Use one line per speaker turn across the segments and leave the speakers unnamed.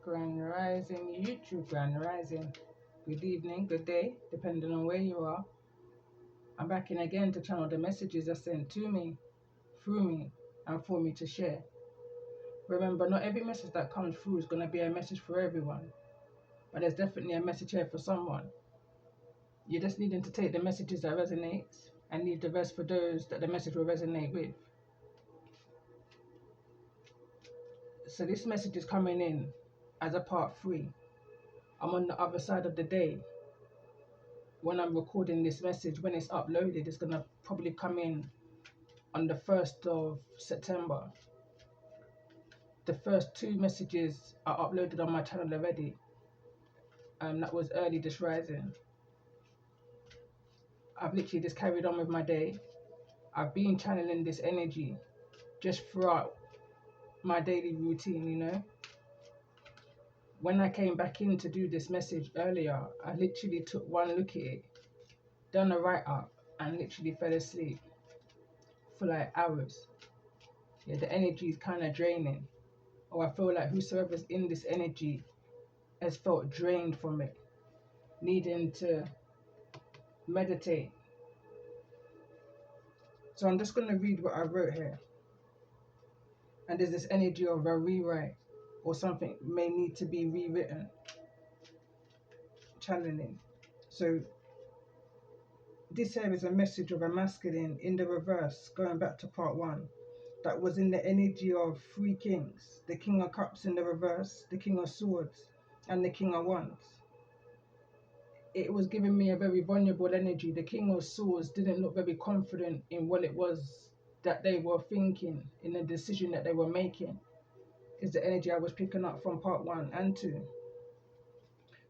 Grand Rising, YouTube Grand Rising. Good evening, good day, depending on where you are. I'm back in again to channel the messages are sent to me, through me, and for me to share. Remember, not every message that comes through is going to be a message for everyone, but there's definitely a message here for someone. You're just needing to take the messages that resonate and leave the rest for those that the message will resonate with. So this message is coming in as a part 3. I'm on the other side of the day. When I'm recording this message, when it's uploaded, it's going to probably come in on the 1st of September. The first 2 messages are uploaded on my channel already. That was early this rising. I've literally just carried on with my day. I've been channeling this energy just throughout my daily routine, you know. When I came back in to do this message earlier, I literally took one look at it, done a write-up, and literally fell asleep for like hours. Yeah, the energy is kind of draining. Or I feel like whosoever's in this energy has felt drained from it, needing to meditate. So I'm just going to read what I wrote here. And there's this energy of a rewrite, or something may need to be rewritten. Channeling. So this here is a message of a masculine in the reverse, going back to part 1. That was in the energy of 3 kings. The King of Cups in the reverse, the King of Swords, and the King of Wands. It was giving me a very vulnerable energy. The King of Swords didn't look very confident in what it was that they were thinking, in the decision that they were making. Is the energy I was picking up from part 1 and 2.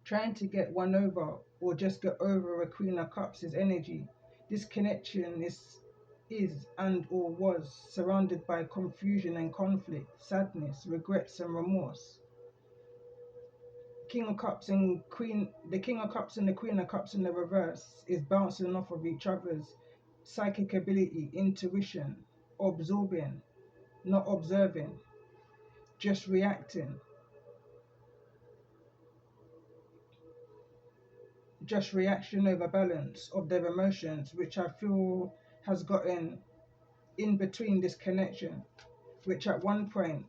Trying to get one over or just get over a Queen of Cups is energy. This connection is and or was surrounded by confusion and conflict, sadness, regrets and remorse. King of Cups and the King of Cups and the Queen of Cups in the reverse is bouncing off of each other's psychic ability, intuition, absorbing, not observing, just reacting. Just reaction over balance of their emotions, which I feel has gotten in between this connection, which at one point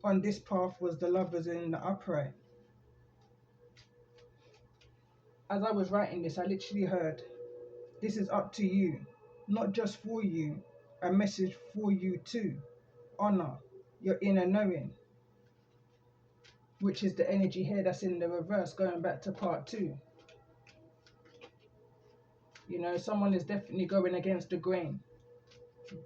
on this path was the lovers in the upright. As I was writing this, I literally heard, this is up to you, not just for you, a message for you too. Honor your inner knowing, which is the energy here that's in the reverse, going back to part 2. You know, someone is definitely going against the grain.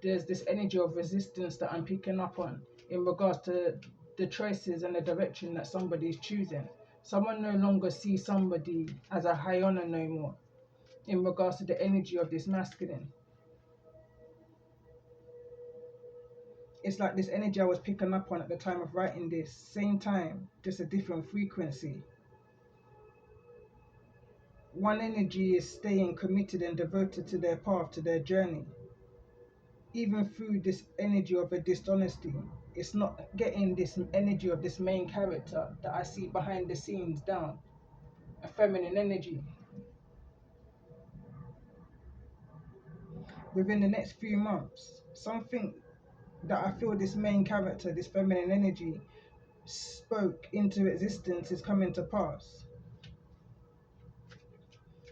There's this energy of resistance that I'm picking up on in regards to the choices and the direction that somebody's choosing. Someone no longer sees somebody as a high honor no more in regards to the energy of this masculine. It's like this energy I was picking up on at the time of writing this, same time, just a different frequency. One energy is staying committed and devoted to their path, to their journey. Even through this energy of a dishonesty, it's not getting this energy of this main character that I see behind the scenes down. A feminine energy. Within the next few months, something that I feel this main character, this feminine energy, spoke into existence is coming to pass.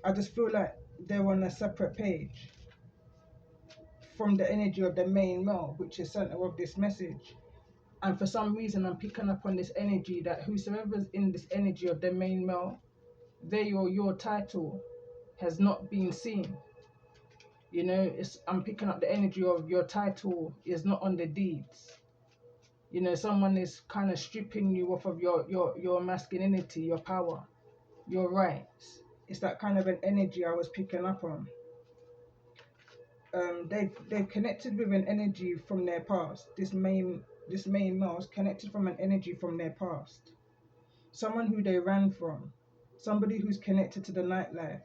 I just feel like they're on a separate page from the energy of the main male, which is center of this message. And for some reason, I'm picking up on this energy that whosoever's in this energy of the main male, they or your title has not been seen. You know, I'm picking up the energy of your title is not on the deeds. You know, someone is kind of stripping you off of your masculinity, your power, your rights. It's that kind of an energy I was picking up on. They've connected with an energy from their past. This main male's connected from an energy from their past. Someone who they ran from. Somebody who's connected to the nightlife.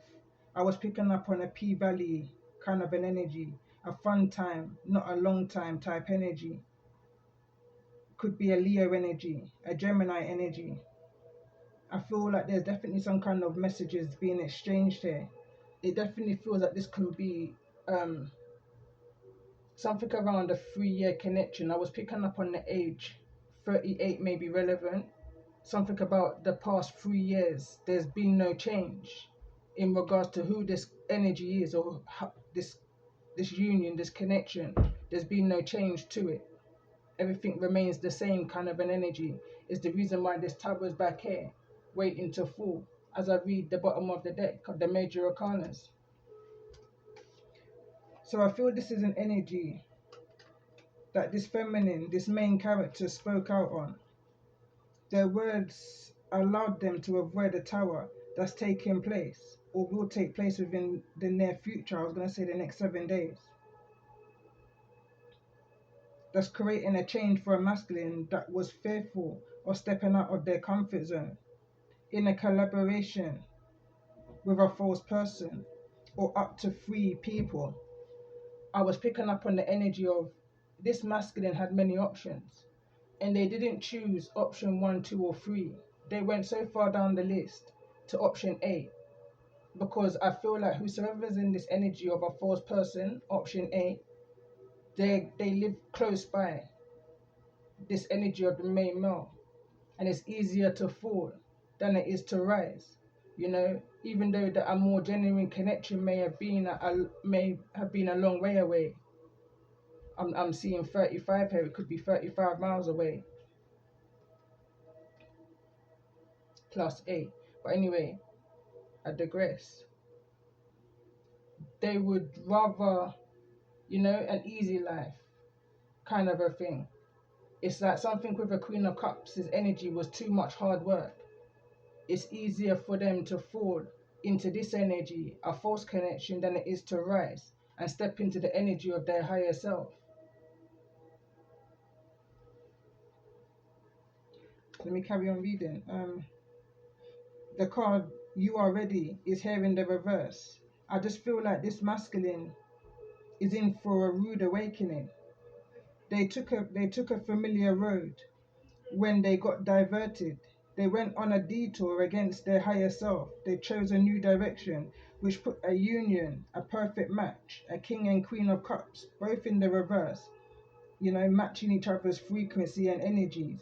I was picking up on a P-Valley kind of an energy. A fun time, not a long time type energy. could be a Leo energy, a Gemini energy. I feel like there's definitely some kind of messages being exchanged here. It definitely feels like this can be something around a 3-year connection. I was picking up on the age 38 may be relevant. Something about the past 3 years, there's been no change in regards to who this energy is, or how, this union, this connection. There's been no change to it. Everything remains the same kind of an energy. Is the reason why this tower's back here, waiting to fall. As I read the bottom of the deck of the major arcanas. So I feel this is an energy that this feminine, this main character spoke out on. Their words allowed them to avoid a tower that's taking place or will take place within the near future. I was going to say the next 7 days. That's creating a change for a masculine that was fearful of stepping out of their comfort zone in a collaboration with a false person or up to 3 people. I was picking up on the energy of this masculine had many options, and they didn't choose option 1, 2, or 3. They went so far down the list to option 8, because I feel like whosoever's in this energy of a false person, option 8, they live close by this energy of the main male, and it's easier to fall than it is to rise. You know, even though that a more genuine connection may have been a long way away. I'm seeing 35 here. It could be 35 miles away. Plus 8. But anyway, I digress. They would rather, an easy life kind of a thing. It's like something with a Queen of Cups. His energy was too much hard work. It's easier for them to fall into this energy, a false connection, than it is to rise and step into the energy of their higher self. Let me carry on reading. The card "You Are Ready" is here in the reverse. I just feel like this masculine is in for a rude awakening. They took a familiar road. When they got diverted, they went on a detour against their higher self. They chose a new direction, which put a union, a perfect match, a king and queen of cups, both in the reverse, matching each other's frequency and energies,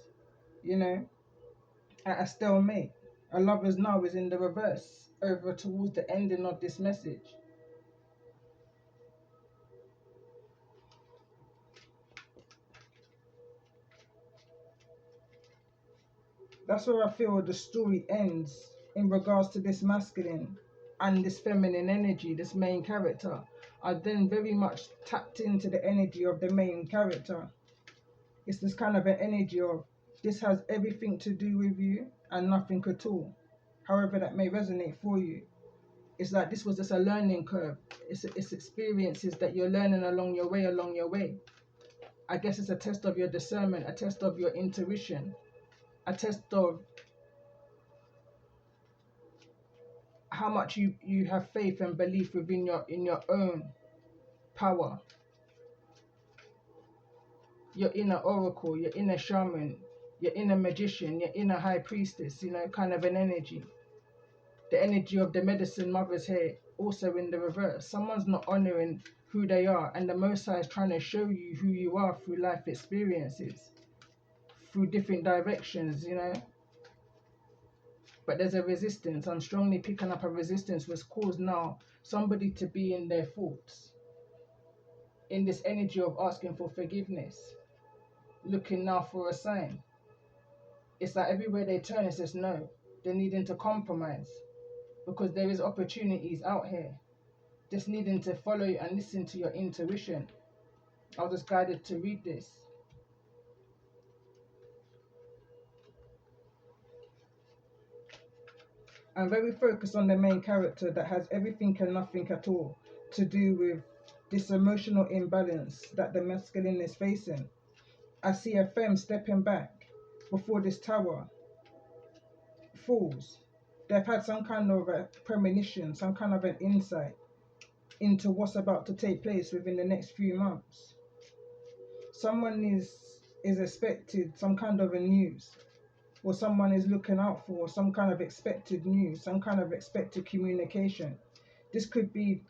at a stalemate. A lover's now is in the reverse, over towards the ending of this message. That's where I feel the story ends in regards to this masculine and this feminine energy. This main character are then very much tapped into the energy of the main character. It's this kind of an energy of this has everything to do with you and nothing at all, however that may resonate for you. It's like this was just a learning curve. It's experiences that you're learning along your way. I guess it's a test of your discernment, a test of your intuition, a test of how much you have faith and belief within your own power, your inner oracle, your inner shaman, your inner magician, your inner high priestess, kind of an energy. The energy of the medicine mothers here also in the reverse. Someone's not honoring who they are, and the Most High is trying to show you who you are through life experiences, through different directions, But there's a resistance. I'm strongly picking up a resistance which caused now somebody to be in their thoughts, in this energy of asking for forgiveness, looking now for a sign. It's like everywhere they turn, it says no. They're needing to compromise because there is opportunities out here. Just needing to follow and listen to your intuition. I was just guided to read this. I'm very focused on the main character that has everything and nothing at all to do with this emotional imbalance that the masculine is facing. I see a femme stepping back before this tower falls. They've had some kind of a premonition, some kind of an insight into what's about to take place within the next few months. Someone is is expected some kind of a news, or someone is looking out for some kind of expected news, some kind of expected communication. This could be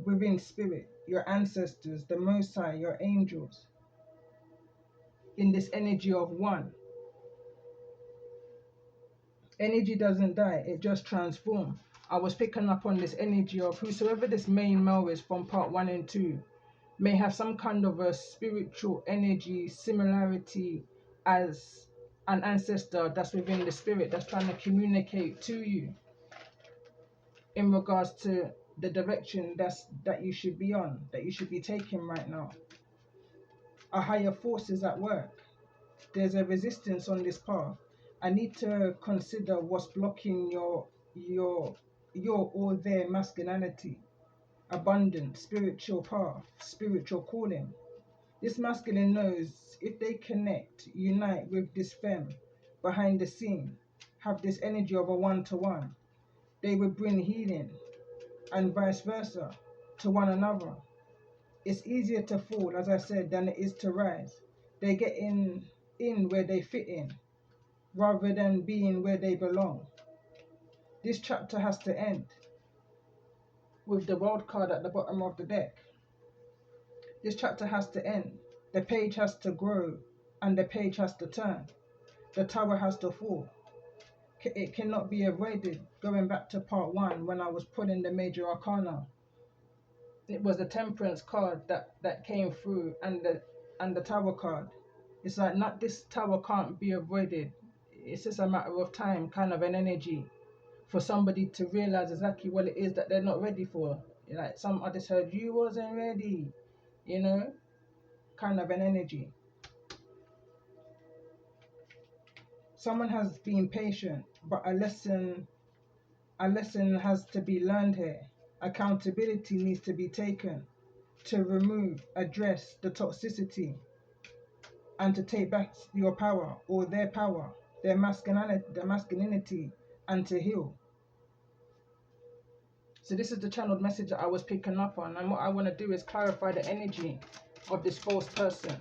within spirit, your ancestors, the Most High, your angels, in this energy of one. Energy doesn't die, it just transforms. I was picking up on this energy of whosoever this main male is from part 1 and 2 may have some kind of a spiritual energy similarity as an ancestor that's within the spirit that's trying to communicate to you in regards to the direction that you should be on, that you should be taking right now. A higher force is at work. There's a resistance on this path. I need to consider what's blocking your or their masculinity, abundance, spiritual path, spiritual calling. This masculine knows if they connect, unite with this femme behind the scene, have this energy of a one-to-one, they will bring healing and vice versa to one another. It's easier to fall, as I said, than it is to rise. They get in where they fit in, rather than being where they belong. This chapter has to end with the world card at the bottom of the deck. This chapter has to end. The page has to grow and the page has to turn. The tower has to fall. It cannot be avoided. Going back to part 1 when I was pulling the major arcana, it was the temperance card that came through, and the tower card. It's like, not, this tower can't be avoided. It's just a matter of time, kind of an energy for somebody to realize exactly what it is that they're not ready for. Like some artists heard, you wasn't ready, you know, kind of an energy. Someone has been patient, but a lesson has to be learned here. Accountability needs to be taken to remove, address the toxicity, and to take back your power, or their power, their masculinity, and to heal. So this is the channeled message that I was picking up on, and what I want to do is clarify the energy of this false person.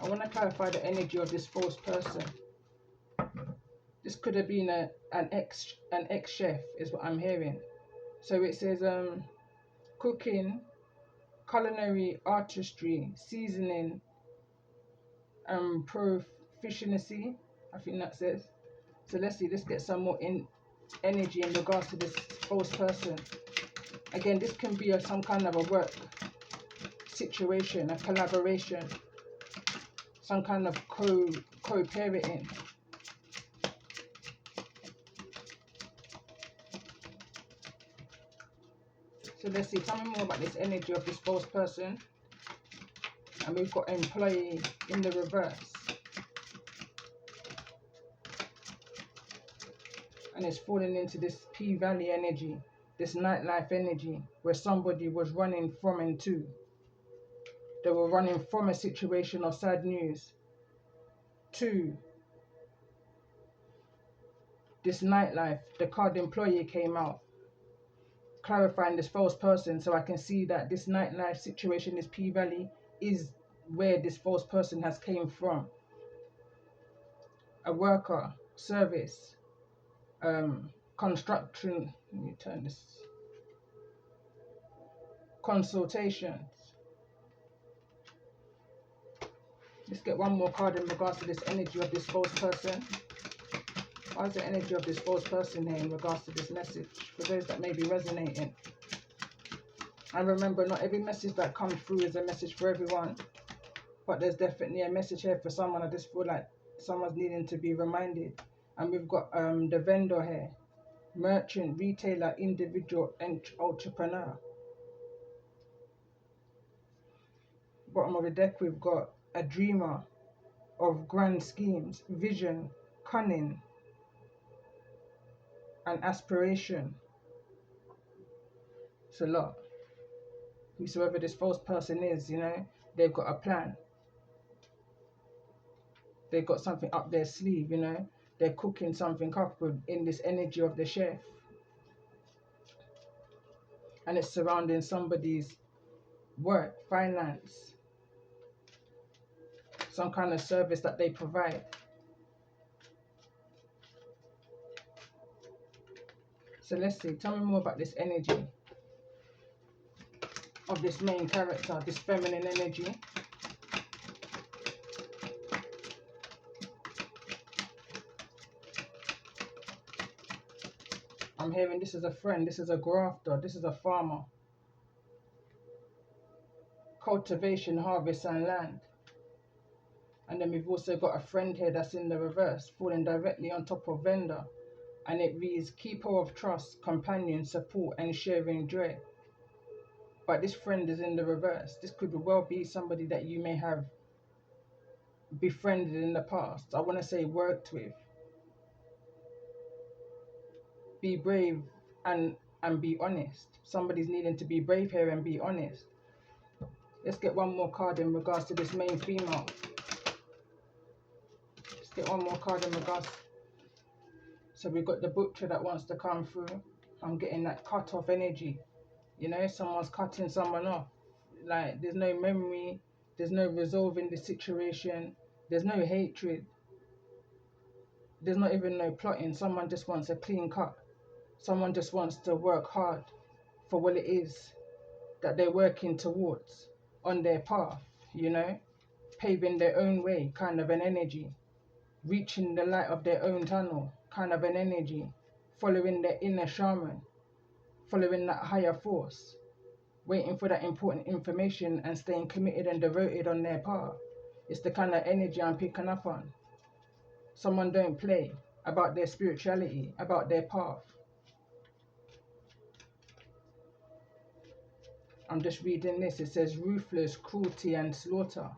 I want to clarify the energy of this false person. This could have been an ex chef, is what I'm hearing. So it says cooking, culinary artistry, seasoning, proficiency, I think that says. So let's see, let's get some more energy in regards to this false person. Again, this can be some kind of a work situation, a collaboration, some kind of co-parenting. So let's see, tell me more about this energy of this false person. And we've got employee in the reverse. And it's falling into this P-Valley energy, this nightlife energy, where somebody was running from and to. They were running from a situation of sad news to this nightlife. The card employee came out, clarifying this false person, so I can see that this nightlife situation, this P-Valley, is where this false person has came from. A worker, service, construction, let me turn this, consultations. Let's get one more card in regards to this energy of this false person. Why is the energy of this false person here in regards to this message? For those that may be resonating. And remember, not every message that comes through is a message for everyone. But there's definitely a message here for someone. I just feel like someone's needing to be reminded. And we've got the vendor here. Merchant, retailer, individual, and entrepreneur. Bottom of the deck, we've got a dreamer of grand schemes, vision, cunning, and aspiration. It's a lot. Whosoever this false person is, you know, they've got a plan. They've got something up their sleeve, you know. They're cooking something up in this energy of the chef. And it's surrounding somebody's work, finance, some kind of service that they provide. So let's see, tell me more about this energy of this main character, this feminine energy. I'm hearing this is a friend, this is a grafter, this is a farmer. Cultivation, harvest and land. And then we've also got a friend here that's in the reverse, falling directly on top of vendor. And it reads, keeper of trust, companion, support and sharing joy. But this friend is in the reverse. This could well be somebody that you may have befriended in the past. I want to say worked with. Be brave and be honest. Somebody's needing to be brave here and be honest. Let's get one more card in regards to this main female. Let's get one more card in regards. So we've got the butcher that wants to come through. I'm getting that cut off energy. You know, someone's cutting someone off. Like, there's no memory. There's no resolving the situation. There's no hatred. There's not even no plotting. Someone just wants a clean cut. Someone just wants to work hard for what it is that they're working towards on their path, you know, paving their own way, kind of an energy, reaching the light of their own tunnel, kind of an energy, following their inner shaman, following that higher force, waiting for that important information and staying committed and devoted on their path. It's the kind of energy I'm picking up on. Someone don't play about their spirituality, about their path. I'm just reading this. It says ruthless, cruelty and slaughter.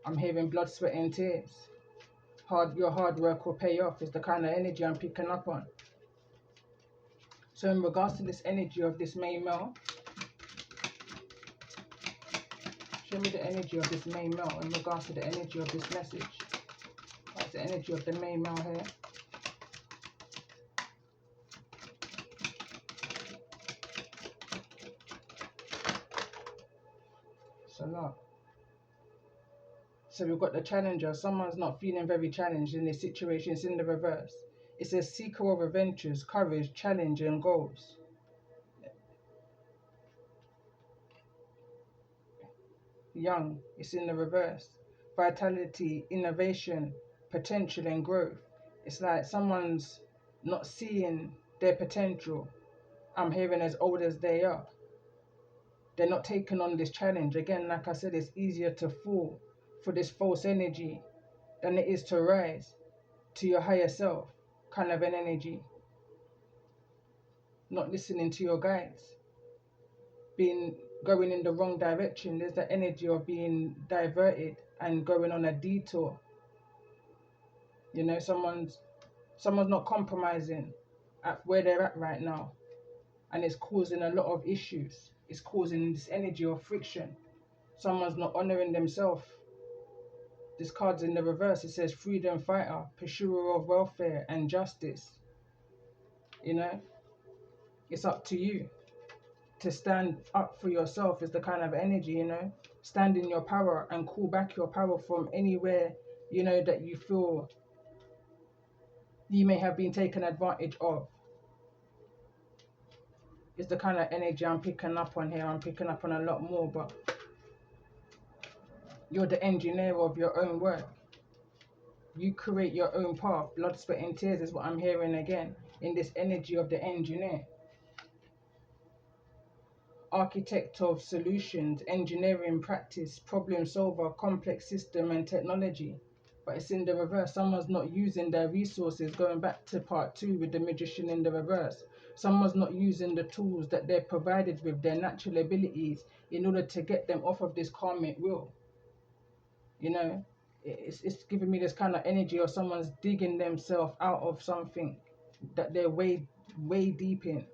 I'm hearing blood, sweat and tears. Your hard work will pay off is the kind of energy I'm picking up on. So in regards to this energy of this main male, show me the energy of this main male in regards to the energy of this message. What's the energy of the main male here? It's a lot. So we've got the challenger. Someone's not feeling very challenged in this situation. It's in the reverse. It says seeker of adventures, courage, challenge and goals. Young, it's in the reverse. Vitality, innovation, potential and growth. It's like someone's not seeing their potential. I'm hearing as old as they are. They're not taking on this challenge. Again, like I said, it's easier to fall for this false energy than it is to rise to your higher self, kind of an energy. Not listening to your guides. Going in the wrong direction. There's the energy of being diverted and going on a detour. You know, someone's not compromising at where they're at right now, and it's causing a lot of issues. It's causing this energy of friction. Someone's not honoring themselves. This card's in the reverse. It says freedom fighter, pursuer of welfare and justice. You know, it's up to you to stand up for yourself is the kind of energy, you know, stand in your power and call back your power from anywhere, you know, that you feel you may have been taken advantage of. It's the kind of energy I'm picking up on here. I'm picking up on a lot more, but you're the engineer of your own work. You create your own path. Blood, sweat and tears is what I'm hearing again in this energy of the engineer. Architect of solutions, engineering practice, problem solver, complex system and technology. But it's in the reverse. Someone's not using their resources, going back to part 2 with the magician in the reverse. Someone's not using the tools that they're provided with, their natural abilities, in order to get them off of this karmic wheel. You know, it's giving me this kind of energy of someone's digging themselves out of something that they're way deep in.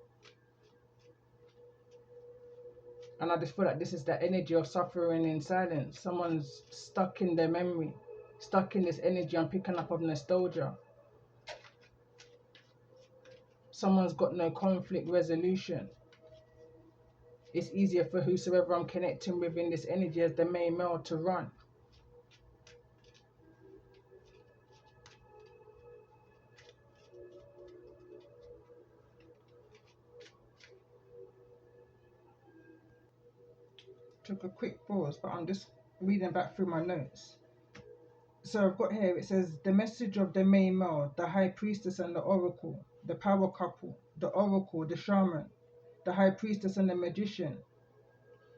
And I just feel like this is the energy of suffering in silence. Someone's stuck in their memory, stuck in this energy I'm picking up of nostalgia. Someone's got no conflict resolution. it's easier for whosoever I'm connecting with in this energy as the main male to run. Took a quick pause, but I'm just reading back through my notes. So I've got here, it says, the message of the main male, the high priestess and the oracle, the power couple, the oracle, the shaman, the high priestess and the magician.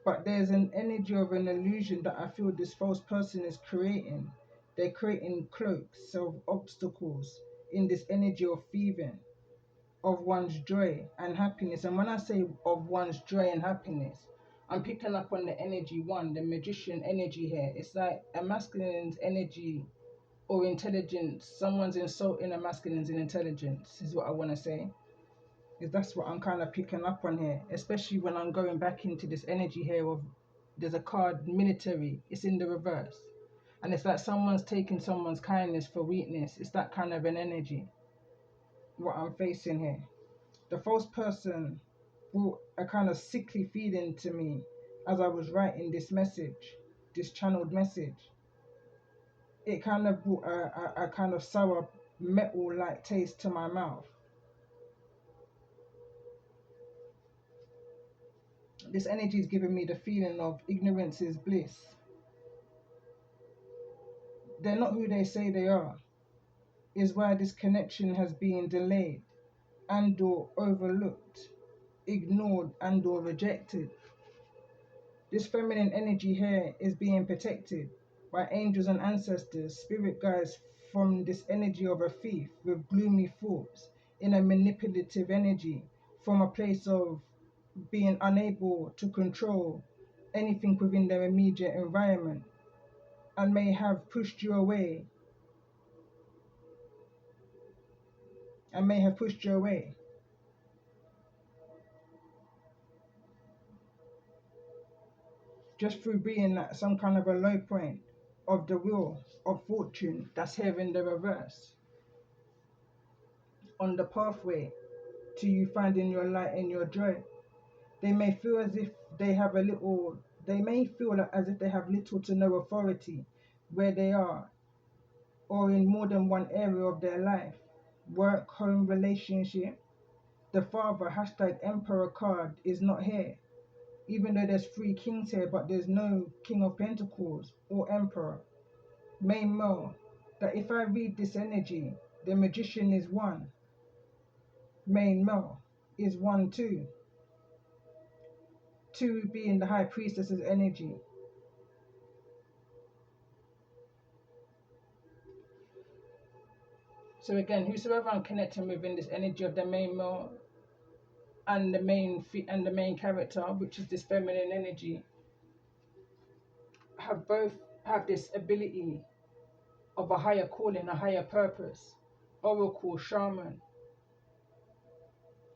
But there's an energy of an illusion that I feel this false person is creating. They're creating cloaks of obstacles in this energy of thieving, of one's joy and happiness. And when I say of one's joy and happiness, I'm picking up on the energy one, the magician energy here. It's like a masculine's energy or intelligence. Someone's insulting a masculine's intelligence is what I want to say. Is that's what I'm kind of picking up on here, especially when I'm going back into this energy here of, there's a card military, it's in the reverse, and it's like someone's taking someone's kindness for weakness. It's that kind of an energy what I'm facing here. The false person brought a kind of sickly feeling to me as I was writing this message, this channeled message. It kind of brought a kind of sour metal like taste to my mouth. This energy is giving me the feeling of ignorance is bliss. They're not who they say they are, is why this connection has been delayed and or overlooked, ignored and or rejected. This feminine energy here is being protected by angels and ancestors, spirit guides, from this energy of a thief with gloomy thoughts in a manipulative energy, from a place of being unable to control anything within their immediate environment, and may have pushed you away just through being at some kind of a low point of the wheel of fortune that's here in the reverse, on the pathway to you finding your light and your joy. They may feel as if they have little to no authority where they are, or in more than one area of their life, work, home, relationship. The father, #emperor card, is not here. Even though there's 3 kings here, but there's no king of pentacles or emperor. Main male, that if I read this energy, the magician is 1. Main male is 1 too. 2 being the high priestess's energy. So again, whosoever I'm connecting with in this energy of the main male and the main character, which is this feminine energy, have this ability of a higher calling, a higher purpose. Oracle, shaman,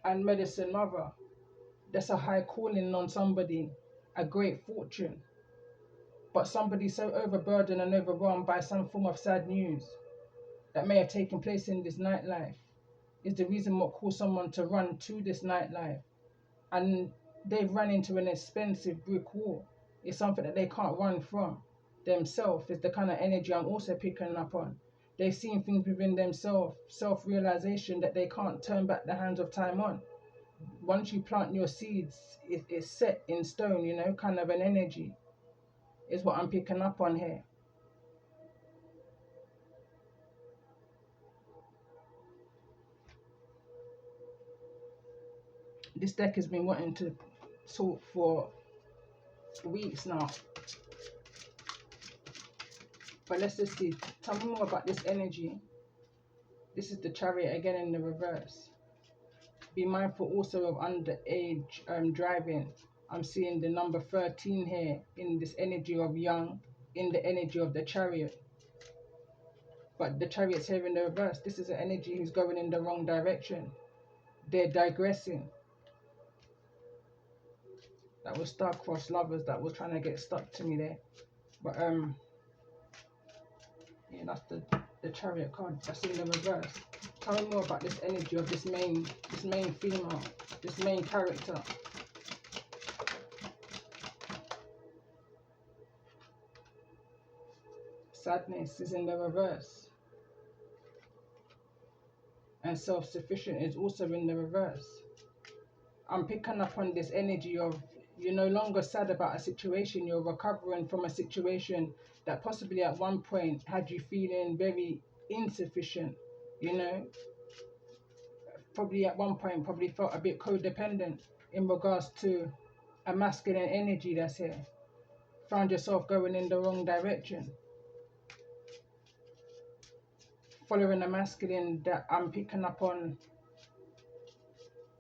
and medicine mother. That's a high calling on somebody, a great fortune. But somebody so overburdened and overwhelmed by some form of sad news that may have taken place in this nightlife is the reason what caused someone to run to this nightlife. And they've run into an expensive brick wall. It's something that they can't run from themselves. Is the kind of energy I'm also picking up on. They've seen things within themselves, self-realization that they can't turn back the hands of time on. Once you plant your seeds, it's set in stone, kind of an energy is what I'm picking up on here. This deck has been wanting to talk for weeks now. But let's just see. Tell me more about this energy. This is the Chariot again in the reverse. Be mindful also of underage driving. I'm seeing the number 13 here in this energy of young, in the energy of the Chariot. But the Chariot's here in the reverse. This is an energy who's going in the wrong direction. They're digressing. That was star-crossed lovers that was trying to get stuck to me there. But yeah, that's the Chariot card that's in the reverse. Tell me more about this energy of this main female, this main character. Sadness is in the reverse. And self-sufficient is also in the reverse. I'm picking up on this energy of you're no longer sad about a situation, you're recovering from a situation that possibly at one point had you feeling very insufficient, you know, probably at one point probably felt a bit codependent in regards to a masculine energy that's here. Found yourself going in the wrong direction. Following a masculine that I'm picking up on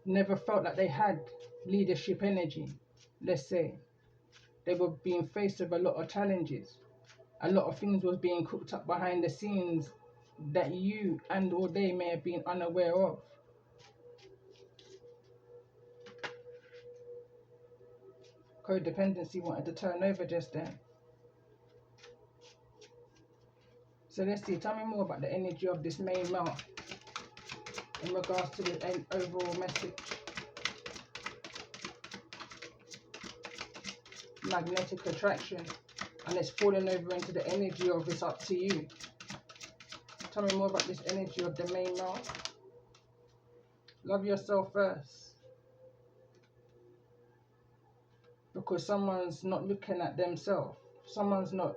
never felt like they had leadership energy, let's say. They were being faced with a lot of challenges. A lot of things was being cooked up behind the scenes that you and or they may have been unaware of. Codependency wanted to turn over just then. So let's see, tell me more about the energy of this main male in regards to the overall message. Magnetic attraction, and it's falling over into the energy of it's up to you. Tell me more about this energy of the main male. Love yourself first, because someone's not looking at themselves. Someone's not,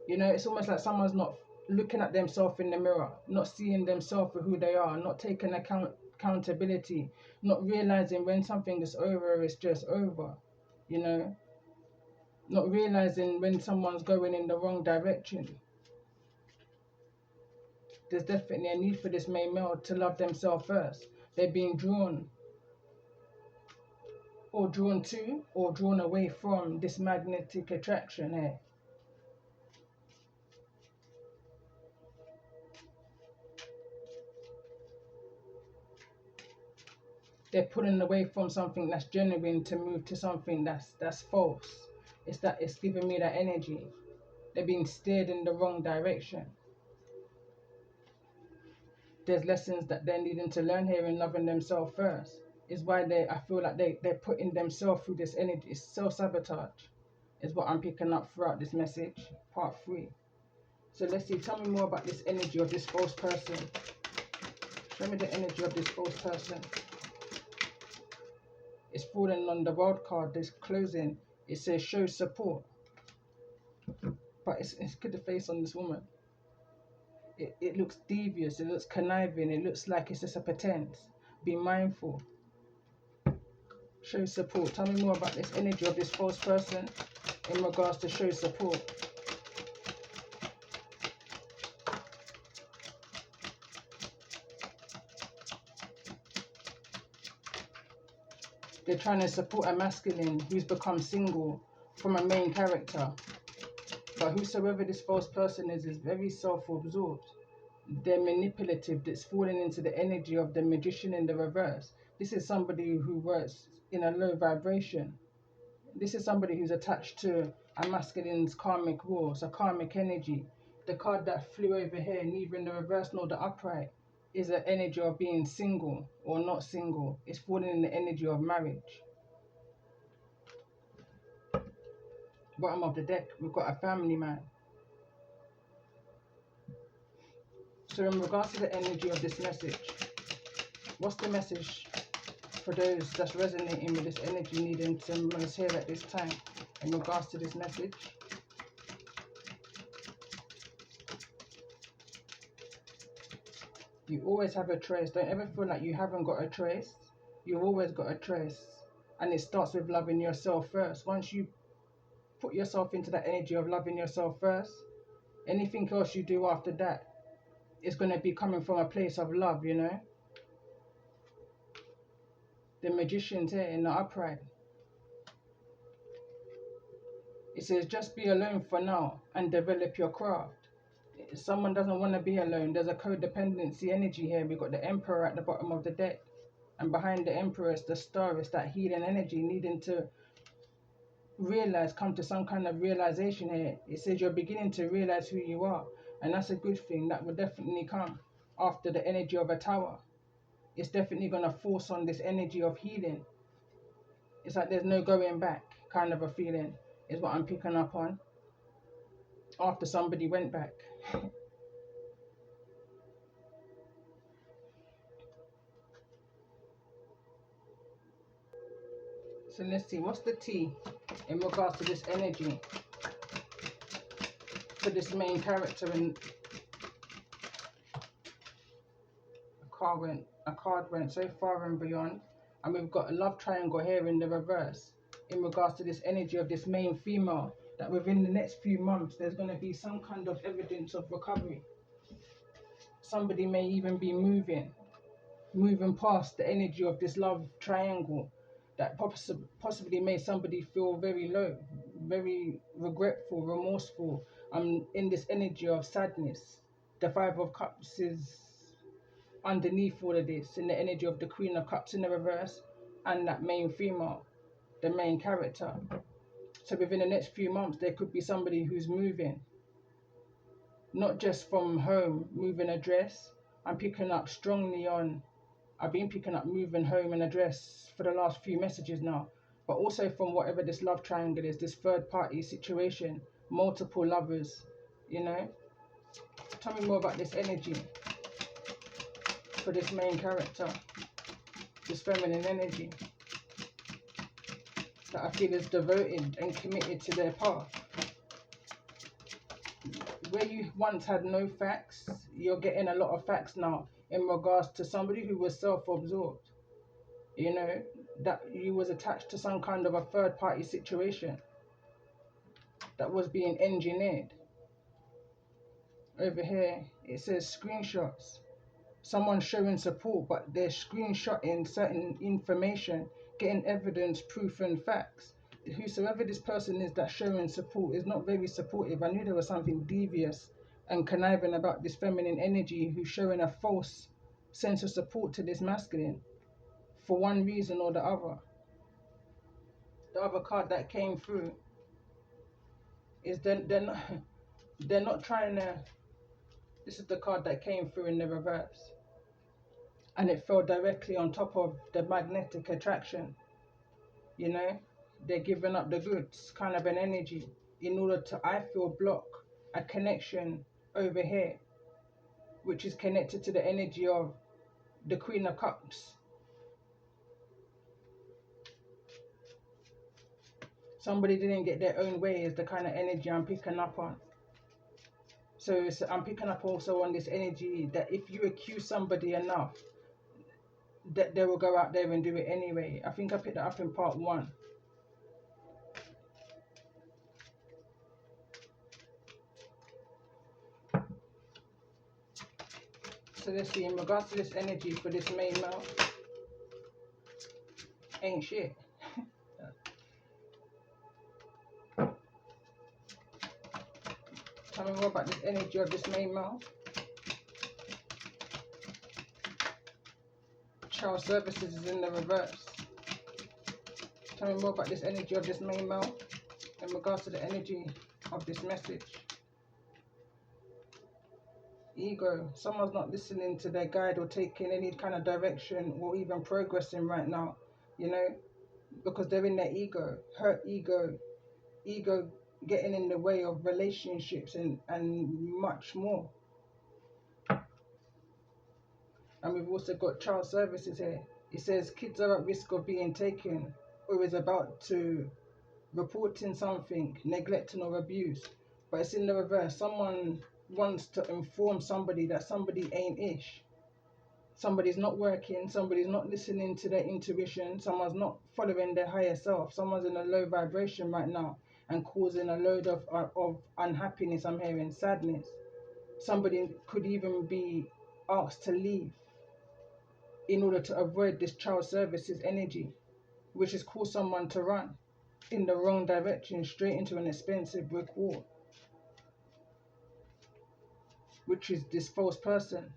you know, it's almost like someone's not looking at themselves in the mirror, not seeing themselves for who they are, not taking accountability, not realizing when something is over, it's just over, you know, not realizing when someone's going in the wrong direction. There's definitely a need for this main male to love themselves first. They're being drawn or drawn to or drawn away from this magnetic attraction here. They're pulling away from something that's genuine to move to something that's false. It's giving me that energy. They're being steered in the wrong direction. There's lessons that they're needing to learn here in loving themselves first. Is why I feel like they're putting themselves through this energy. It's self-sabotage is what I'm picking up throughout this message, part 3. So let's see, tell me more about this energy of this false person. Show me the energy of this false person. It's falling on the world card, this closing. It says show support. But it's good the face on this woman. It looks devious, it looks conniving, it looks like it's just a pretense. Be mindful. Show support. Tell me more about this energy of this false person in regards to show support. They're trying to support a masculine who's become single from a main character. But whosoever this false person is very self-absorbed. They're manipulative. It's falling into the energy of the magician in the reverse. This is somebody who works in a low vibration. This is somebody who's attached to a masculine's karmic rules, a karmic energy. The card that flew over here, neither in the reverse nor the upright, is an energy of being single or not single. It's falling in the energy of marriage. Bottom of the deck, we've got a family man. So in regards to the energy of this message, what's the message for those that's resonating with this energy, needing to most hear at this time in regards to this message? You always have a choice. Don't ever feel like you haven't got a choice. You've always got a choice. And it starts with loving yourself first. Once you put yourself into that energy of loving yourself first, anything else you do after that is going to be coming from a place of love, you know. The magician's here in the upright. It says just be alone for now and develop your craft. If someone doesn't want to be alone, there's a codependency energy here. We've got the Emperor at the bottom of the deck. And behind the Emperor is the star. It's that healing energy needing to realize, come to some kind of realization here. It says you're beginning to realize who you are. And that's a good thing. That will definitely come after the energy of a tower. It's definitely going to force on this energy of healing. It's like there's no going back kind of a feeling is what I'm picking up on. after somebody went back. So let's see, what's the T in regards to this energy for this main character? And a card went so far and beyond, and we've got a love triangle here in the reverse in regards to this energy of this main female, that within the next few months there's going to be some kind of evidence of recovery. Somebody may even be moving past the energy of this love triangle that possibly made somebody feel very low, very regretful, remorseful. In this energy of sadness. The Five of Cups is underneath all of this, in the energy of the Queen of Cups in the reverse, and that main female, the main character. So within the next few months, there could be somebody who's moving, not just from home, moving address. I'm picking up strongly on, I've been picking up moving home and address for the last few messages now, but also from whatever this love triangle is, this third party situation, multiple lovers, you know. Tell me more about this energy for this main character, this feminine energy that I feel is devoted and committed to their path. Where you once had no facts, you're getting a lot of facts now in regards to somebody who was self-absorbed, you know, that you was attached to some kind of a third party situation that was being engineered. Over here it says screenshots, someone showing support, but they're screenshotting certain information, getting evidence, proof and facts. Whosoever this person is that's showing support is not very supportive. I knew there was something devious and conniving about this feminine energy who's showing a false sense of support to this masculine for one reason or the other. The other card that came through is they're not trying to. This is the card that came through in the reverse, and it fell directly on top of the magnetic attraction. You know, they're giving up the goods, kind of an energy, in order to, I feel, block a connection over here, which is connected to the energy of the Queen of Cups. Somebody didn't get their own way is the kind of energy I'm picking up on. So I'm picking up also on this energy that if you accuse somebody enough, that they will go out there and do it anyway. I think I picked that up in part 1. So let's see, in regards to this energy for this main male, ain't shit. Tell me more about this energy of this main male. Child services is in the reverse. Tell me more about this energy of this main male in regards to the energy of this message. Ego. Someone's not listening to their guide or taking any kind of direction or even progressing right now, you know, because they're in their ego, hurt ego getting in the way of relationships and much more. And we've also got child services here. It says kids are at risk of being taken or is about to reporting something, neglecting or abuse. But it's in the reverse. Someone wants to inform somebody that somebody ain't ish. Somebody's not working, somebody's not listening to their intuition, someone's not following their higher self, someone's in a low vibration right now and causing a load of unhappiness. I'm hearing sadness. Somebody could even be asked to leave in order to avoid this child services energy, which has caused someone to run in the wrong direction, straight into an expensive brick wall, which is this false person.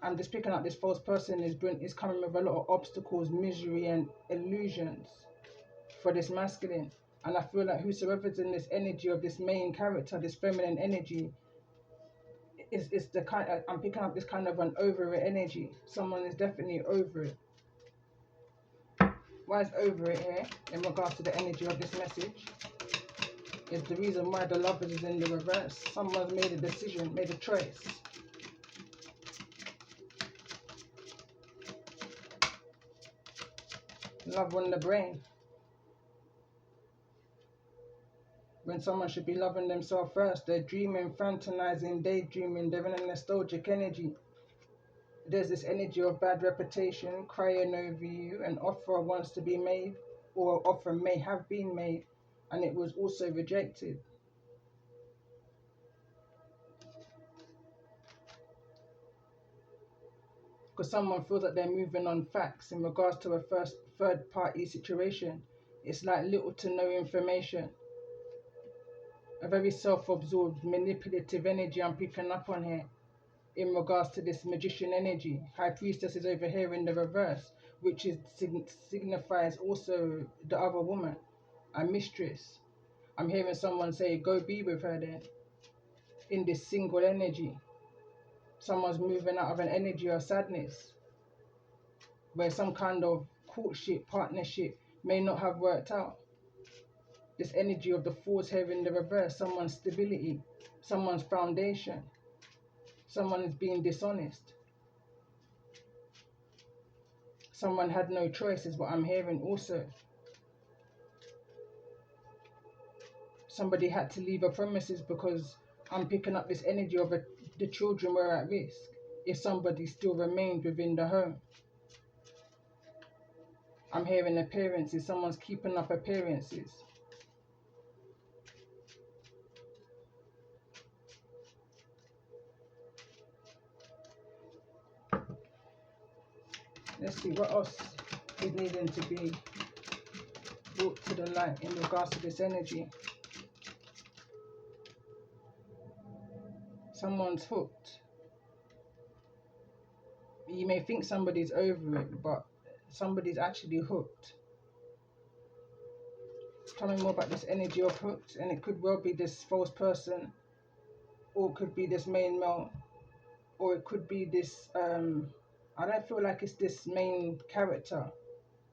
I'm just picking up this false person is coming with a lot of obstacles, misery and illusions for this masculine. And I feel like whosoever's in this energy of this main character, this feminine energy, is the kind of, I'm picking up this kind of an over it energy. Someone is definitely over it. why it's over it here in regards to the energy of this message is the reason why the Lovers is in the reverse. Someone's made a decision, made a choice. Love on the brain. When someone should be loving themselves first, they're dreaming, fantasizing, daydreaming, they're in a nostalgic energy. There's this energy of bad reputation crying over you. An offer wants to be made, or an offer may have been made, and it was also rejected. Because someone feels that they're moving on facts in regards to a third party situation. It's like little to no information. A very self-absorbed, manipulative energy I'm picking up on here in regards to this magician energy. High Priestess is over here in the reverse, which is signifies also the other woman, a mistress. I'm hearing someone say, go be with her then, in this single energy. Someone's moving out of an energy of sadness, where some kind of courtship, partnership may not have worked out. This energy of the Fool's here in the reverse, someone's stability, someone's foundation, someone is being dishonest. Someone had no choice is what I'm hearing also. Somebody had to leave a premises because I'm picking up this energy of the children were at risk if somebody still remained within the home. I'm hearing appearances, someone's keeping up appearances. Let's see what else is needing to be brought to the light in regards to this energy. Someone's hooked. You may think somebody's over it, but somebody's actually hooked. Tell me more about this energy of hooked, and it could well be this false person, or it could be this main male, or it could be this, I don't feel like it's this main character.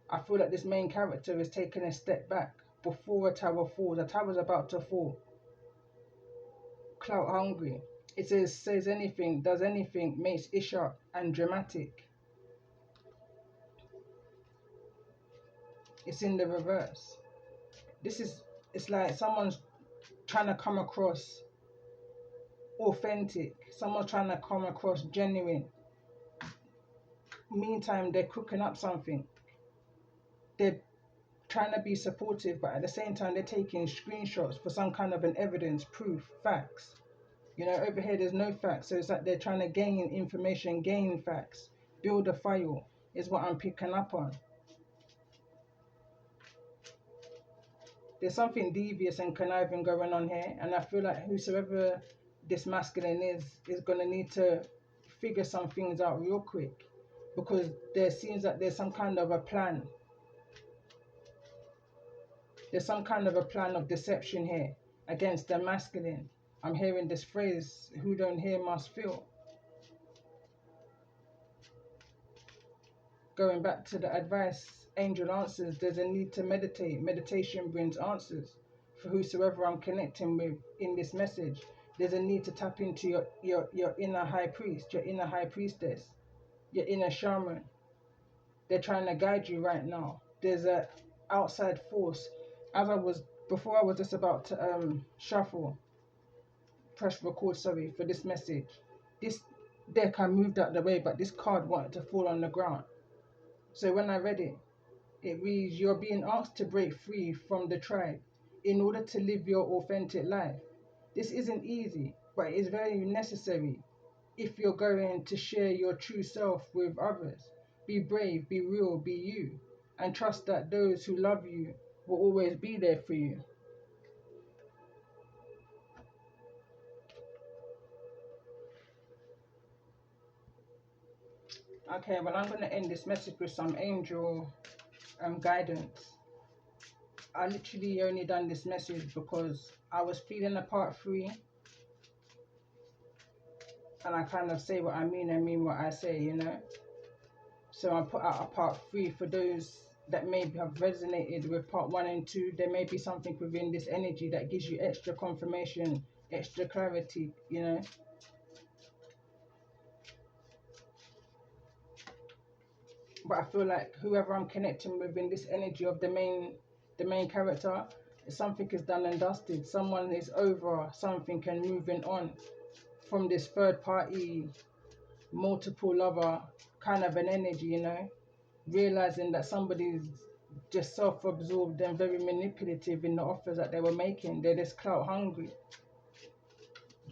I feel like this main character is taking a step back before a tower falls. A tower's about to fall. Clout hungry. It says anything, does anything, makes it sharp and dramatic. It's in the reverse. It's like someone's trying to come across authentic. Someone's trying to come across genuine. Meantime, they're cooking up something. They're trying to be supportive, but at the same time, they're taking screenshots for some kind of an evidence, proof, facts. You know, over here, there's no facts. So it's like they're trying to gain information, gain facts, build a file, is what I'm picking up on. There's something devious and conniving going on here. And I feel like whosoever this masculine is going to need to figure some things out real quick. Because there seems that there's some kind of a plan. There's some kind of a plan of deception here against the masculine. I'm hearing this phrase, who don't hear must feel. Going back to the advice, angel answers, there's a need to meditate. Meditation brings answers. For whosoever I'm connecting with in this message, there's a need to tap into your inner high priest, your inner high priestess, your inner shaman. They're trying to guide you right now. There's a outside force. Before I was just about to press record, sorry, for this message. This deck I moved out the way, but this card wanted to fall on the ground. So when I read it, it reads, you're being asked to break free from the tribe in order to live your authentic life. This isn't easy, but it is very necessary if you're going to share your true self with others. Be brave, be real, be you, and trust that those who love you will always be there for you. Okay, well, I'm going to end this message with some angel guidance. I literally only done this message because I was feeling a part 3, and I kind of say what I mean what I say, you know. So I put out a part 3 for those that may have resonated with part 1 and 2. There may be something within this energy that gives you extra confirmation, extra clarity, you know. But I feel like whoever I'm connecting with in this energy of the main character, something is done and dusted. Someone is over something and moving on from this third party, multiple lover kind of an energy, you know. Realizing that somebody's just self-absorbed and very manipulative in the offers that they were making. They're just clout hungry.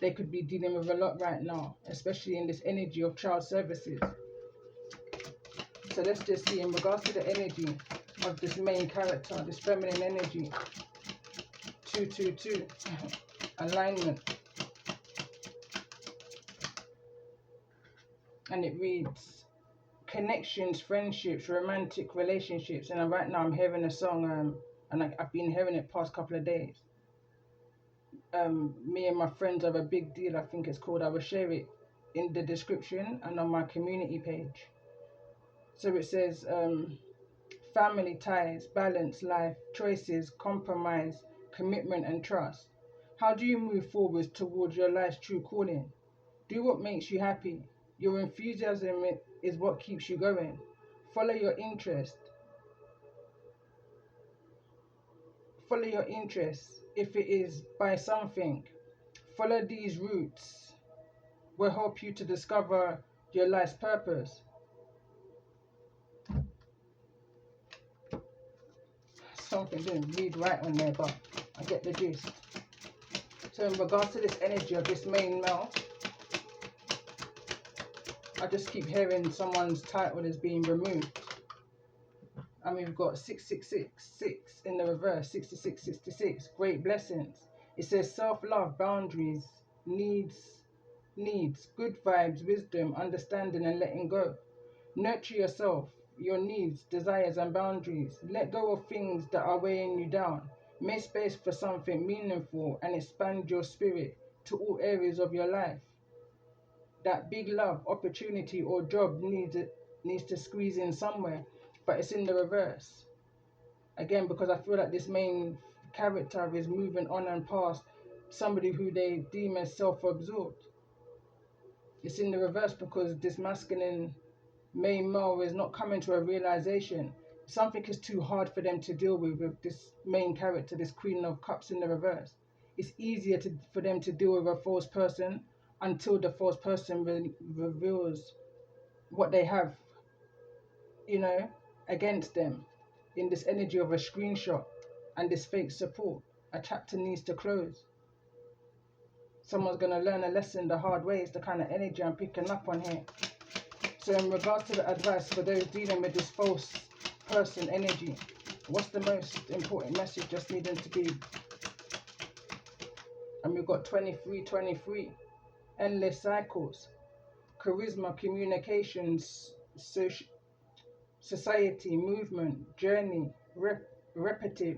They could be dealing with a lot right now, especially in this energy of child services. So let's just see in regards to the energy of this main character, this feminine energy. 222 alignment, and it reads connections, friendships, romantic relationships. And right now I'm hearing a song, and I've been hearing it past couple of days. Me and my friends are a big deal, I think it's called. I will share it in the description and on my community page. So it says family ties, balance, life choices, compromise, commitment and trust. How do you move forward towards your life's true calling? Do what makes you happy. Your enthusiasm is what keeps you going. Follow your interest. Follow your interests. If it is by something, follow these routes will help you to discover your life's purpose. Something didn't read right on there, but I get the gist. So in regards to this energy of this main male, I just keep hearing someone's title is being removed. And we've got 6666 in the reverse, 6666, great blessings. It says self-love, boundaries, needs, good vibes, wisdom, understanding and letting go. Nurture yourself, your needs, desires and boundaries. Let go of things that are weighing you down. Make space for something meaningful and expand your spirit to all areas of your life. That big love, opportunity or job needs to squeeze in somewhere, but it's in the reverse. Again, because I feel like this main character is moving on and past somebody who they deem as self-absorbed. It's in the reverse because this masculine main male is not coming to a realization. Something is too hard for them to deal with this main character, this Queen of Cups in the reverse. It's easier for them to deal with a false person until the false person reveals what they have, you know, against them in this energy of a screenshot and this fake support. A chapter needs to close. Someone's going to learn a lesson the hard way. It's the kind of energy I'm picking up on here. So in regards to the advice for those dealing with this false person energy, what's the most important message just needing to be? And we've got 2323, endless cycles, charisma, communications, society, movement, journey, repetitive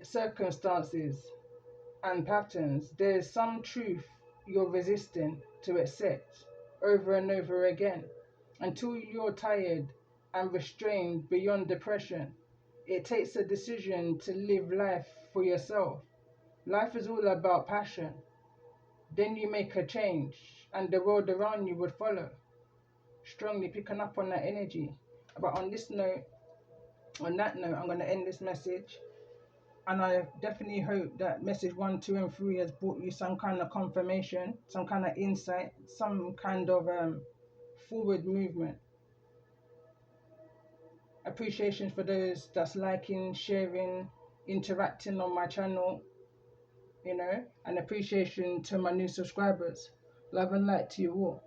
circumstances and patterns. There's some truth you're resisting to accept over and over again until you're tired and restrained beyond depression. It takes a decision to live life for yourself. Life is all about passion. Then you make a change and the world around you would follow. Strongly picking up on that energy. But on that note, I'm going to end this message. And I definitely hope that message 1, 2 and 3 has brought you some kind of confirmation, some kind of insight, some kind of forward movement. Appreciation for those that's liking, sharing, interacting on my channel, you know, and appreciation to my new subscribers. Love and light to you all.